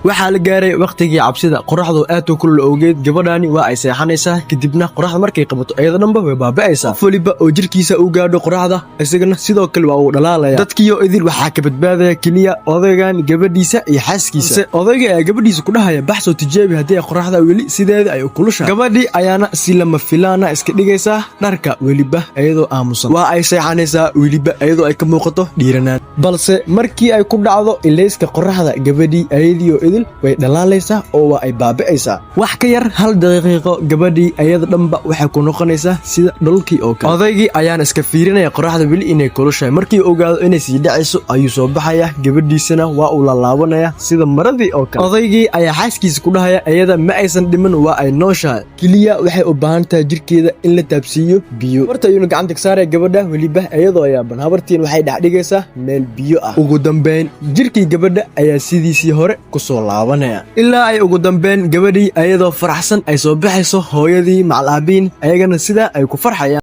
waxaa la gaaray waqtigii cabsida qoraxdu aad u kulul awgeed gabadhaani waa ay seexanaysaa kadibna qoraxda markay qabato ayada dhanba way baaba'aysaa qof waliba oo jirkiisa u gaadho qoraxda isagana sidoo kale waa uu dhalaalaya dadkiiyo idil waxaa ka badbaadaya keliya odaygan gabadhiisa iyo xaaskiisa odayga ayaa gabadhiisa ku dhahaya baxsoo tijaabi haddii ay qoraxda weli sideeda ay u kulushahay gabadhii ayaana si lama filaana iska dhigaysaa dharka weliba iyadoo aamusan waa ay seexanaysaa weliba iyadoo ay ka muuqato dhiiranaan balse markii ay ku dhacdo ilayska qoraxda gabadhii ayadiyo idil way dhalaalaysaa oo waa ay baaba'aysaa wax ka yar hal daqiiqo gabadhii ayada dhanba waxay ku noqonaysaa sida dhulkii oo kale odaygii ayaana iska fiirinaya qoraxda weli inay kulushahay markii ogaado inay sii dhacayso ayuu soo baxaya gabadhiisana waa uu laalaabanaya sida maradii oo kale odaygii ayaa xaaskiisa ku dhahaya ayada ma aysan dhiman waa ay nooshahay keliya waxay u baahan tahay jirkeeda in la taabsiiyo biyo horta ayuuna gacanta ka saaraya gabadha weliba iyadoo yaaban habartiin waxay dhex dhigaysaa meel biyo ah ugu dambeyn jirkii gabadha ayaa sidiisii hore ku soo laabanaya ilaa ay ugu dambeyn gabadhii ayadoo faraxsan ay soo baxayso hooyadii macal aabiin ayagana sidaa ay ku farxayaan